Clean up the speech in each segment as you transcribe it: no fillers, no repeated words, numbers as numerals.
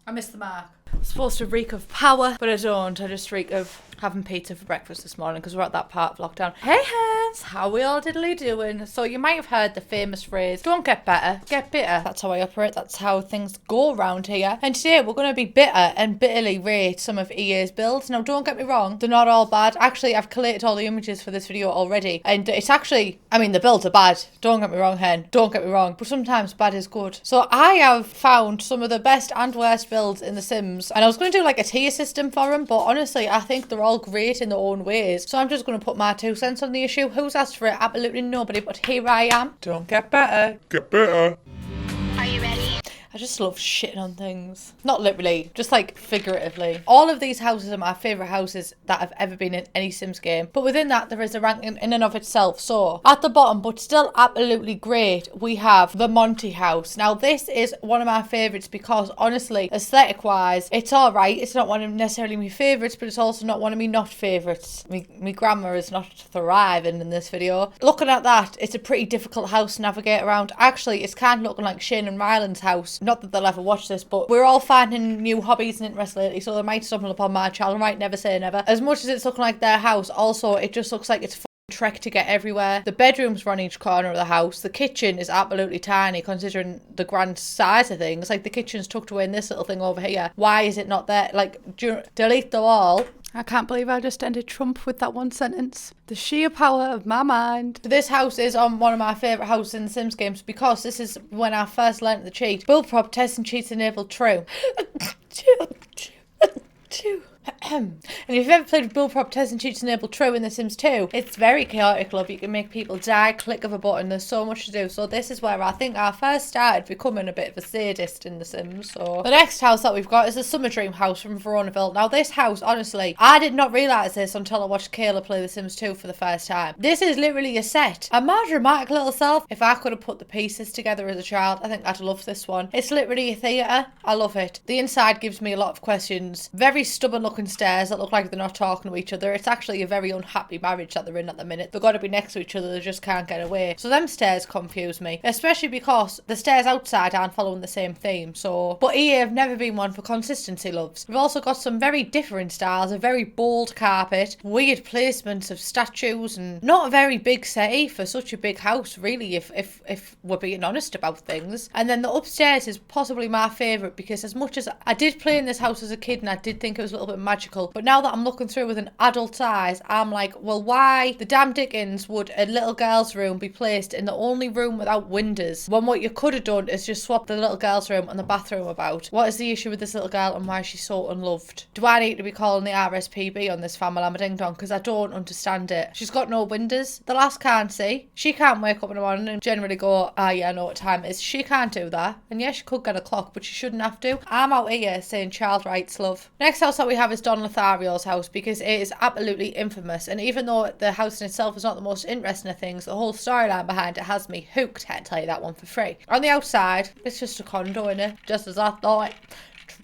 I missed the mark. I'm supposed to reek of power, but I don't. I just reek of having pizza for breakfast this morning because we're at that part of lockdown. Hey hands, how we all diddly doing? So you might have heard the famous phrase, don't get better, get bitter. That's how I operate. That's how things go around here. And today we're going to be bitter and bitterly rate some of EA's builds. Now don't get me wrong, they're not all bad. Actually, I've collated all the images for this video already. And it's actually, I mean, the builds are bad. Don't get me wrong, hen. Don't get me wrong. But sometimes bad is good. So I have found some of the best and worst builds in The Sims. And I was going to do like a tier system for them. But honestly, I think they're all great in their own ways. So I'm just going to put my 2 cents on the issue. Who's asked for it? Absolutely nobody. But here I am. Don't get better. Get better. Are you ready? I just love shitting on things. Not literally, just like figuratively. All of these houses are my favourite houses that have ever been in any Sims game. But within that, there is a ranking in and of itself. So, at the bottom, but still absolutely great, we have the Monty House. Now, this is one of my favourites because, honestly, aesthetic-wise, it's alright. It's not one of necessarily my favourites, but it's also not one of my not favourites. My grammar is not thriving in this video. Looking at that, it's a pretty difficult house to navigate around. Actually, it's kind of looking like Shane and Ryland's house. Not that they'll ever watch this, but we're all finding new hobbies and interests lately, so they might stumble upon my channel, right? Never say never. As much as it's looking like their house, also, it just looks like it's a trek to get everywhere. The bedrooms run each corner of the house. The kitchen is absolutely tiny considering the grand size of things. Like the kitchen's tucked away in this little thing over here. Why is it not there? Like, delete the wall. I can't believe I just ended Trump with that one sentence. The sheer power of my mind. This house is on one of my favourite houses in the Sims games because this is when I first learnt the cheat. Build prop test and cheats enabled true. And if you've ever played with build prop test and cheats enabled true in The Sims 2, it's very chaotic, love. You can make people die, click of a button. There's so much to do. So this is where I think I first started becoming a bit of a sadist in The Sims. So the next house that we've got is the Summer Dream house from Verona House. Now this house, honestly, I did not realise this until I watched Kayla play The Sims 2 for the first time. This is literally a set. And my dramatic little self, if I could have put the pieces together as a child, I think I'd love this one. It's literally a theatre. I love it. The inside gives me a lot of questions. Very stubborn looking stairs that look like they're not talking to each other. It's actually a very unhappy marriage that they're in at the minute. They've got to be next to each other. They just can't get away. So them stairs confuse me, especially because the stairs outside aren't following the same theme. So, but EA have never been one for consistency, loves. We've also got some very different styles, a very bold carpet, weird placements of statues, and not a very big settee for such a big house, really, if we're being honest about things. And then the upstairs is possibly my favourite because as much as I did play in this house as a kid and I did think it was a little bit magical, but now that I'm looking through with an adult's eyes, I'm like, well, why the damn dickens would a little girl's room be placed in the only room without windows when what you could have done is just swap the little girl's room and the bathroom about? What is the issue with this little girl and why is she so unloved? Do I need to be calling the RSPB on this family I'm a ding dong? Because I don't understand it. She's got no windows. The lass can't see. She can't wake up in the morning and generally go, ah, yeah, I know what time it is. She can't do that. And yeah, she could get a clock, but she shouldn't have to. I'm out here saying child rights, love. Next house that we have is Don Lothario's house because it is absolutely infamous. And even though the house in itself is not the most interesting of things, the whole storyline behind it has me hooked. I can tell you that one for free. On the outside, it's just a condo, innit? Just as I thought.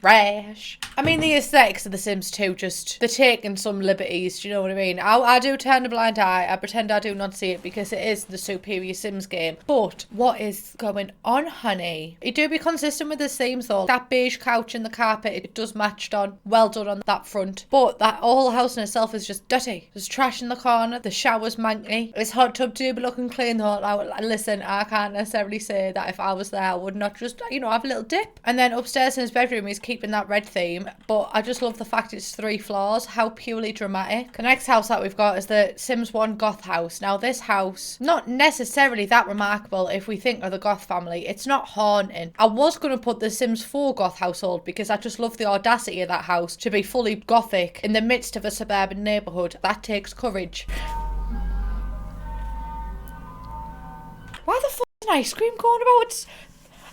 Trash. I mean, the aesthetics of The Sims 2, just, they're taking some liberties, do you know what I mean? I do turn a blind eye, I pretend I do not see it because it is the superior Sims game. But what is going on, honey? It do be consistent with the themes though. That beige couch and the carpet, it does match on. Well done on that front. But that whole house in itself is just dirty. There's trash in the corner, the shower's manky. This hot tub do be looking clean though. Now, listen, I can't necessarily say that if I was there I would not just, you know, have a little dip. And then upstairs in his bedroom he's keeping that red theme, but I just love the fact it's 3 floors. How purely dramatic. The next house that we've got is the Sims 1 Goth House. Now this house, not necessarily that remarkable if we think of the Goth family. It's not haunting. I was going to put the Sims 4 Goth household because I just love the audacity of that house to be fully gothic in the midst of a suburban neighbourhood. That takes courage. Why the fuck is an ice cream going about?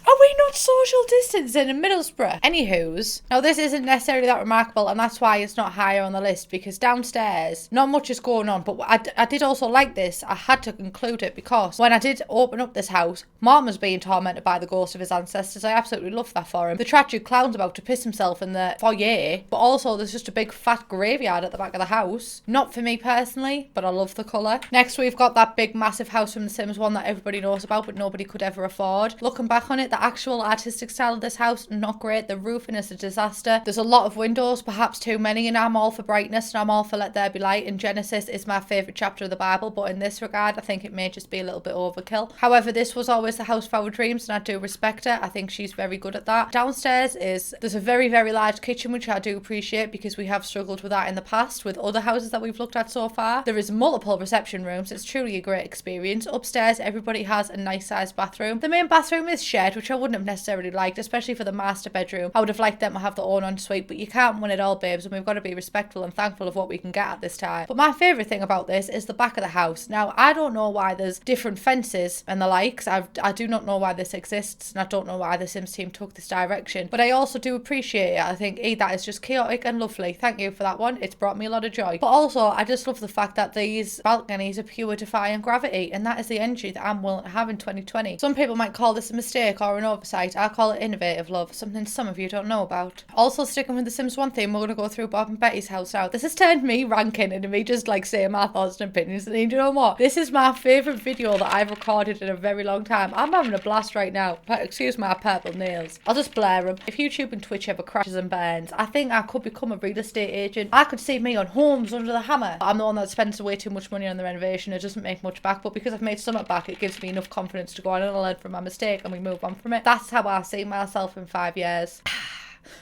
Are we not social distancing in Middlesbrough? Anywho's, now this isn't necessarily that remarkable and that's why it's not higher on the list because downstairs, not much is going on, but I did also like this. I had to include it because when I did open up this house, Martin was being tormented by the ghost of his ancestors. I absolutely love that for him. The tragic clown's about to piss himself in the foyer, but also there's just a big fat graveyard at the back of the house. Not for me personally, but I love the colour. Next we've got that big massive house from The Sims 1 that everybody knows about but nobody could ever afford. Looking back on it, the the actual artistic style of this house, not great. The roofing is a disaster. There's a lot of windows, perhaps too many, and I'm all for brightness and I'm all for let there be light, and Genesis is my favourite chapter of the Bible, but in this regard I think it may just be a little bit overkill. However, this was always the house of our dreams and I do respect her. I think she's very good at that. Downstairs there's a very, very large kitchen, which I do appreciate because we have struggled with that in the past with other houses that we've looked at so far. There is multiple reception rooms. It's truly a great experience. Upstairs, everybody has a nice sized bathroom. The main bathroom is shared, which I wouldn't have necessarily liked, especially for the master bedroom. I would have liked them to have their own ensuite, but you can't win it all, babes, and we've got to be respectful and thankful of what we can get at this time. But my favourite thing about this is the back of the house. Now, I don't know why there's different fences and the likes. I do not know why this exists, and I don't know why the Sims team took this direction, but I also do appreciate it. I think that is just chaotic and lovely. Thank you for that one. It's brought me a lot of joy. But also, I just love the fact that these balconies are pure defying gravity, and that is the energy that I'm willing to have in 2020. Some people might call this a mistake or an oversight. I call it innovative love, something some of you don't know about. Also, sticking with the Sims 1 theme, we're going to go through Bob and Betty's house now. This has turned me ranking into me just like saying my thoughts and opinions, and you know what? This is my favourite video that I've recorded in a very long time. I'm having a blast right now. Excuse my purple nails. I'll just blare them. If YouTube and Twitch ever crashes and burns, I think I could become a real estate agent. I could see me on Homes Under the Hammer. I'm the one that spends way too much money on the renovation. It doesn't make much back, but because I've made some back, it gives me enough confidence to go on and learn from my mistake and we move on from it. That's how I see myself in 5 years.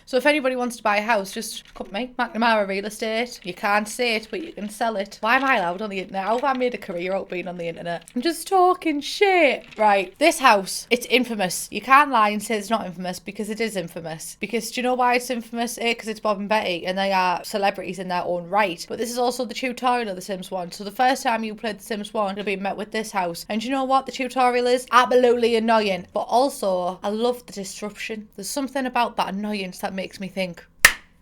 So if anybody wants to buy a house, just come to me, McNamara Real Estate. You can't say it, but you can sell it. Why am I allowed on the internet? How have I made a career out being on the internet? I'm just talking shit. Right, this house, it's infamous. You can't lie and say it's not infamous because it is infamous. Because do you know why it's infamous? Because it's Bob and Betty and they are celebrities in their own right. But this is also the tutorial of The Sims 1. So the first time you played The Sims 1, you'll be met with this house. And do you know what the tutorial is? Absolutely annoying. But also, I love the disruption. There's something about that annoyance that makes me think.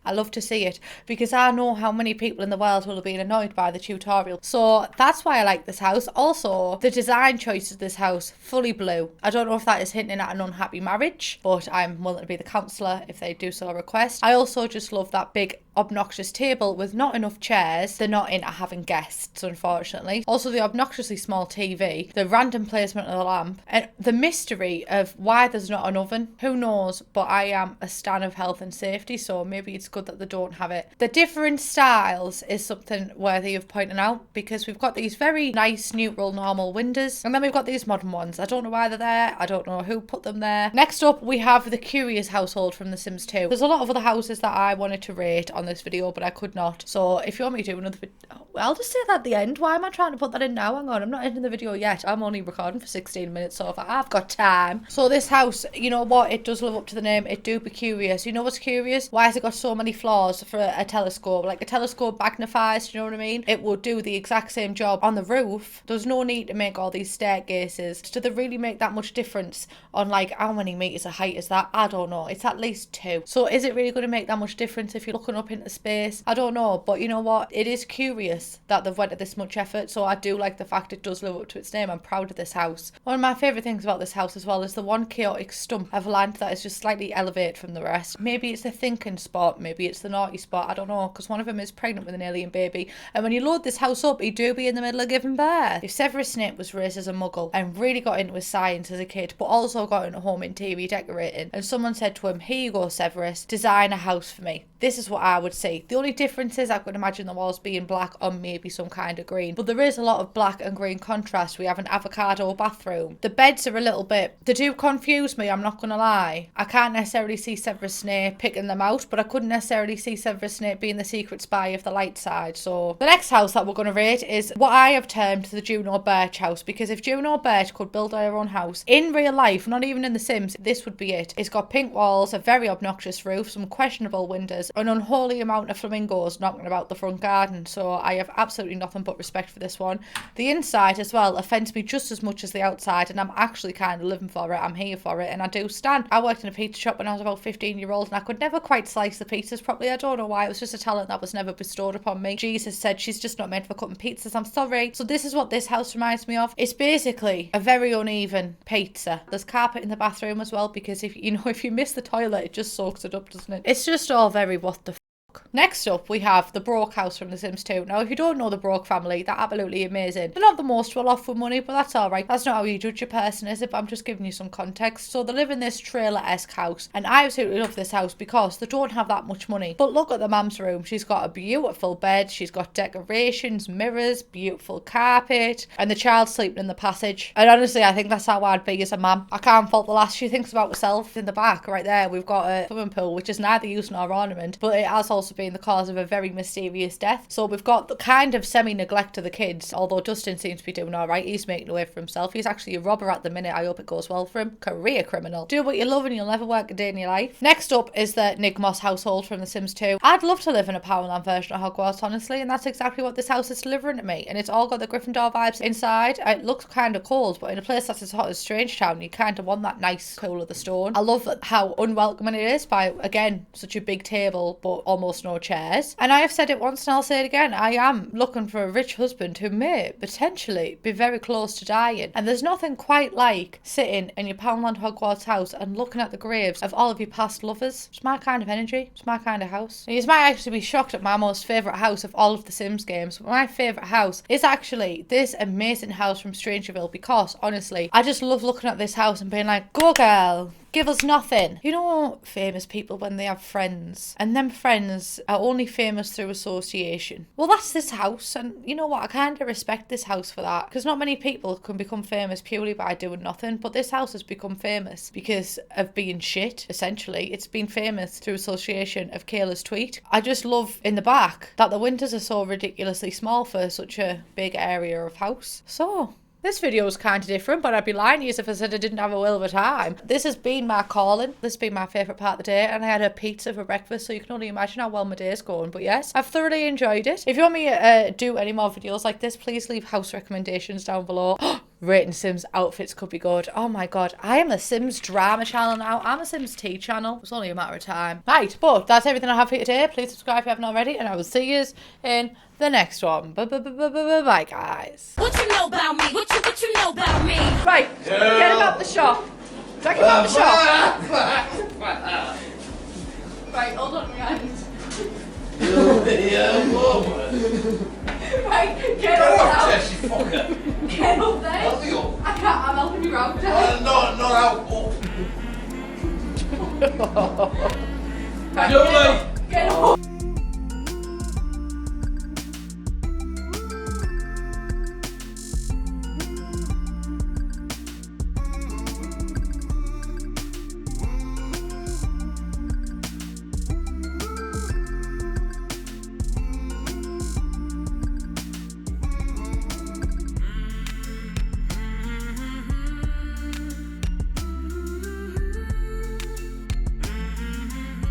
I love to see it because I know how many people in the world will have been annoyed by the tutorial. So that's why I like this house. Also, the design choice of this house, fully blue. I don't know if that is hinting at an unhappy marriage, but I'm willing to be the counsellor if they do so request. I also just love that big obnoxious table with not enough chairs. They're not into having guests, unfortunately. Also, the obnoxiously small TV, the random placement of the lamp, and the mystery of why there's not an oven. Who knows? But I am a stan of health and safety, so maybe it's good that they don't have it. The different styles is something worthy of pointing out because we've got these very nice, neutral, normal windows, and then we've got these modern ones. I don't know why they're there. I don't know who put them there. Next up, we have the Curious household from The Sims 2. There's a lot of other houses that I wanted to rate on this video, but I could not. So if you want me to do another video, I'll just say that at the end. Why am I trying to put that in now? Hang on, I'm not ending the video yet. I'm only recording for 16 minutes, so I've got time. So this house, you know what? It does live up to the name. It do be curious. You know what's curious? Why has it got so many flaws for a telescope? Like a telescope magnifies, do you know what I mean? It would do the exact same job on the roof. There's no need to make all these staircases. Do they really make that much difference on like how many meters of height is that? I don't know. It's at least 2. So is it really going to make that much difference if you're looking up into space? I don't know, but you know what? It is curious that they've went to this much effort, so I do like the fact it does live up to its name. I'm proud of this house. One of my favourite things about this house as well is the one chaotic stump of land that is just slightly elevated from the rest. Maybe it's the thinking spot, maybe it's the naughty spot, I don't know, because one of them is pregnant with an alien baby, and when you load this house up, he do be in the middle of giving birth. If Severus Snape was raised as a muggle and really got into his science as a kid, but also got into home interior decorating, and someone said to him, here you go Severus, design a house for me, this is what I would see. The only difference is I could imagine the walls being black or maybe some kind of green, but there is a lot of black and green contrast. We have an avocado bathroom. The beds are a little bit, they do confuse me, I'm not gonna lie. I can't necessarily see Severus Snape picking them out, but I couldn't necessarily see Severus Snape being the secret spy of the light side. So the next house that we're going to rate is what I have termed the Juno Birch house, because if Juno Birch could build her own house in real life, not even in The Sims, this would be it. It's got pink walls, a very obnoxious roof, some questionable windows, an unholy amount of flamingos knocking about the front garden, so I have absolutely nothing but respect for this one. The inside as well offends me just as much as the outside, and I'm actually kind of living for it. I'm here for it, and I do stand. I worked in a pizza shop when I was about 15-year-old, and I could never quite slice the pizzas properly. I don't know why. It was just a talent that was never bestowed upon me. Jesus said she's just not meant for cutting pizzas. I'm sorry. So this is what this house reminds me of. It's basically a very uneven pizza. There's carpet in the bathroom as well, because if you miss the toilet, it just soaks it up, doesn't it? It's just all very what the look. Next up, we have the Brach House from The Sims 2. Now, if you don't know the Brach family, they're absolutely amazing. They're not the most well off with money, but that's alright. That's not how you judge a person, is it? But I'm just giving you some context. So they live in this trailer-esque house, and I absolutely love this house because they don't have that much money. But look at the mum's room. She's got a beautiful bed, she's got decorations, mirrors, beautiful carpet, and the child sleeping in the passage. And honestly, I think that's how I'd be as a mum. I can't fault the lass. She thinks about herself. In the back, right there, we've got a swimming pool, which is neither use nor ornament, but it has also been the cause of a very mysterious death. So we've got the kind of semi-neglect of the kids, although Dustin seems to be doing alright. He's making away for himself. He's actually a robber at the minute. I hope it goes well for him. Career criminal. Do what you love and you'll never work a day in your life. Next up is the Nick Moss household from The Sims 2. I'd love to live in a Powerland version of Hogwarts, honestly, and that's exactly what this house is delivering to me. And it's all got the Gryffindor vibes inside. It looks kind of cold, but in a place that's as hot as Strangetown, you kind of want that nice cool of the stone. I love how unwelcoming it is by, again, such a big table, but almost no chairs. And I have said it once and I'll say it again. I am looking for a rich husband who may potentially be very close to dying. And there's nothing quite like sitting in your Poundland Hogwarts house and looking at the graves of all of your past lovers. It's my kind of energy. It's my kind of house. You might actually be shocked at my most favourite house of all of the Sims games. But my favourite house is actually this amazing house from Strangerville, because honestly, I just love looking at this house and being like, go girl, give us nothing. You know, famous people when they have friends, and them friends are only famous through association. Well, that's this house, and you know what? I kind of respect this house for that, because not many people can become famous purely by doing nothing, but this house has become famous because of being shit, essentially. It's been famous through association of Kayla's tweet. I just love in the back that the winters are so ridiculously small for such a big area of house. So this video is kind of different, but I'd be lying to you if I said I didn't have a whale of a time. This has been my calling. This has been my favourite part of the day, and I had a pizza for breakfast, so you can only imagine how well my day's going. But yes, I've thoroughly enjoyed it. If you want me to do any more videos like this, please leave house recommendations down below. Rating Sims outfits could be good. Oh my god, I am a Sims drama channel now. I'm a Sims tea channel. It's only a matter of time. Right, but that's everything I have for you today. Please subscribe if you haven't already, and I will see you in the next one. Bye guys. What you know about me? What you know about me? Right, get about the shop. Talk about the shop. Right, hold on, guys. Right, get up there. Get up there. I can't, I'm helping you out. Not out. Right, get up.